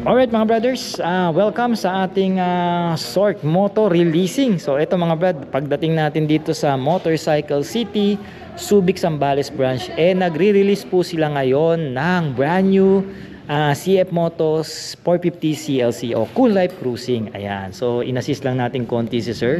Alright mga brothers, welcome sa ating Sork Moto Releasing. So ito mga brad, pagdating natin dito sa Motorcycle City, Subic Zambales branch, nagre-release po sila ngayon ng brand new CF Motos 450 CLC o Cool Life Cruising. Ayan, so in-assist lang natin konti si sir.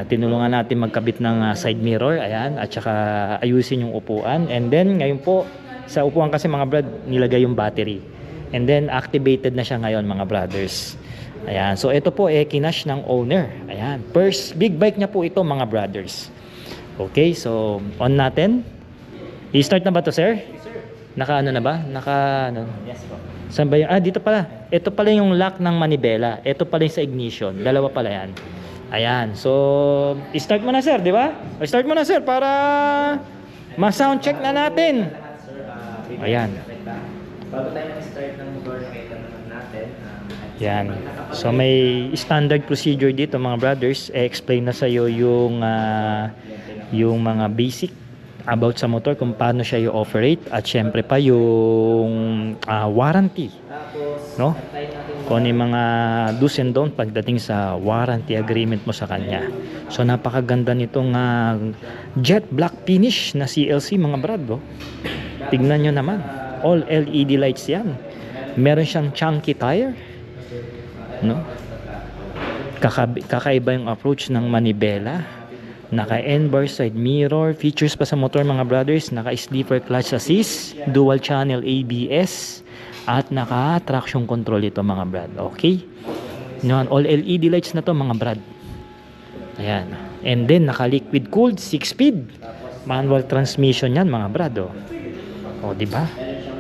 Tinulungan natin magkabit ng side mirror, ayan, at saka ayusin yung upuan. And then ngayon po, sa upuan kasi mga brad, nilagay yung battery. And then activated na siya ngayon mga brothers. Ayan, so ito po kinash ng owner. Ayan, first big bike niya po ito mga brothers. Okay, so on natin. I-start na ba to sir? Yes sir. Naka ano na ba? Naka ano? Yes po. Saan ba yun? Dito pala. Ito pala yung lock ng manibela. Ito pala yung sa ignition. Dalawa pala yan. Ayan, so i-start mo na sir, di ba? I-start mo na sir para ma-sound check na natin. Ayan. Bago tayo mag-start ng motor, nakita naman natin. Yan. So may standard procedure dito mga brothers. Explain na sa iyo yung mga basic about sa motor, kung paano siya i-operate, at syempre pa yung warranty. No? Kung ano yung mga do's and don't pagdating sa warranty agreement mo sa kanya. So napakaganda nitong jet black finish na CLC mga brad. Oh. Tignan nyo naman. All LED lights yan. Meron siyang chunky tire, no? Kakaiba yung approach ng manibela. Naka N-bar side mirror. Features pa sa motor mga brothers, naka sleeper clutch assist, dual channel ABS, at naka traction control ito mga brad. Okay, yan, all LED lights na to mga brad. Ayan. And then naka liquid cooled 6-speed manual transmission yan mga brad. O di ba?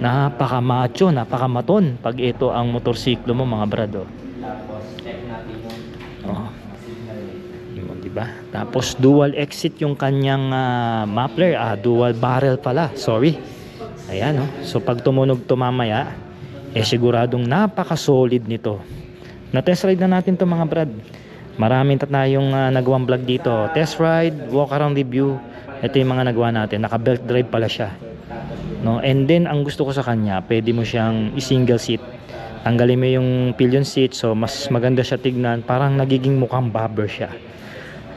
Napaka-macho, napaka-maton pag ito ang motorsiklo mo mga brado. Oh. Di ba? Tapos dual exit yung kanyang muffler, dual barrel pala. Sorry. Ayan, oh. So pag tumunog to mamaya, siguradong napaka-solid nito. Na-test ride na natin to mga brad. Maraming tayong nagawang vlog dito. Test ride, walk around review. Ito yung mga nagawa natin. Naka-belt drive pala siya. No, and then ang gusto ko sa kanya, pwede mo siyang i-single seat. Tanggalin mo yung pillion seat, so mas maganda siya tignan, parang nagiging mukhang bobber siya.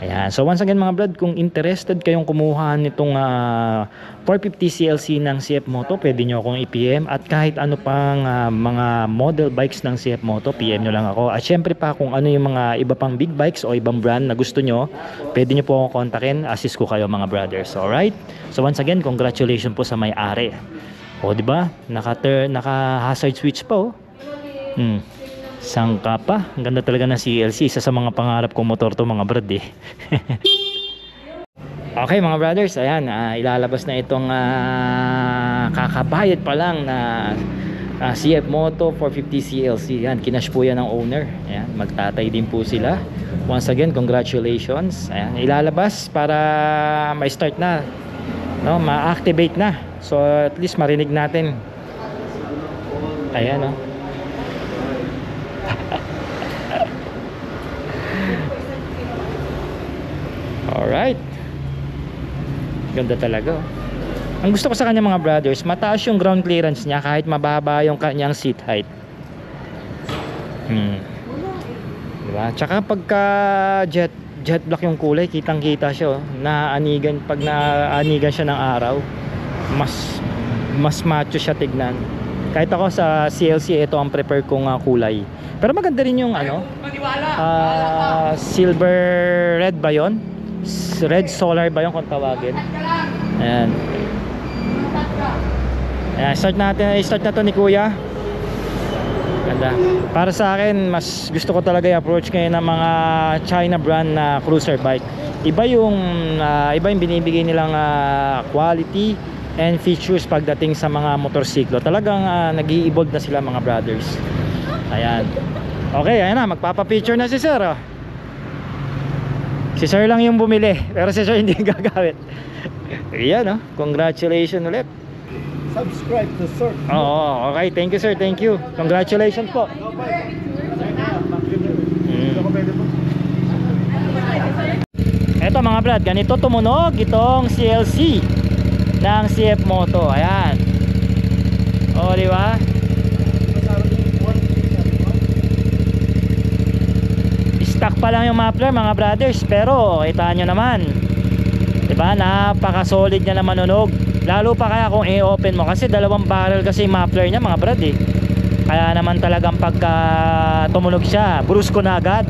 Ayan. So once again mga brad, kung interested kayong kumuha nitong 450 CLC ng CF Moto, pwede nyo akong i-PM, at kahit ano pang mga model bikes ng CF Moto, PM nyo lang ako. At syempre pa kung ano yung mga iba pang big bikes o ibang brand na gusto nyo, pwede nyo po akong kontakin, assist ko kayo mga brothers. Alright? So once again, congratulations po sa may-ari. O di ba? Naka hazard switch pa oh. Sangka pa. Ang ganda talaga ng CLC. Isa sa mga pangarap kong motor to mga brad eh. Okay mga brothers, ayan, ilalabas na itong kakabayad pa lang na CF Moto 450 CLC. Ayan, kinash po yan ng owner. Ayan, magtatay din po sila. Once again, congratulations. Ayan, ilalabas para ma-start na, no, ma-activate na. So at least marinig natin. Ayan, no. Alright. Ganda talaga oh. Ang gusto ko sa kanya mga brothers, mataas yung ground clearance niya kahit mababa yung kanyang seat height. Diba? Tsaka pagka jet black yung kulay, kitang kita siya oh. Naanigan, pag naanigan siya ng araw, mas macho siya tignan. Kahit ako sa CLC, ito ang prefer kong kulay. Pero maganda rin yung ano, silver red ba yun? Red solar ba yun kung tawagin? Ayan. Ayan, start na to ni kuya. Ganda. Para sa akin, mas gusto ko talaga i-approach ngayon ng mga China brand na cruiser bike. Iba yung binibigay nilang quality and features pagdating sa mga motorsiklo. Talagang nag-i-evolve na sila mga brothers. Ayan. Okay, ayan na, magpapa-picture na si sir oh. Si sir lang yung bumili, pero si sir hindi gagamit. Ayan oh, congratulations ulit. Subscribe to Sir. Oo, okay, thank you sir, thank you. Congratulations po. Eto mga brad, ganito tumunog itong CLC ng CF Moto. Ayan. O, di ba? pa lang yung muffler mga brothers, pero kita nyo naman, diba, napaka solid niya na manunog. Lalo pa kaya kung i-open mo, kasi 2 barrel kasi yung muffler niya mga brad eh. Kaya naman talagang pagka tumunog siya, brusko na agad.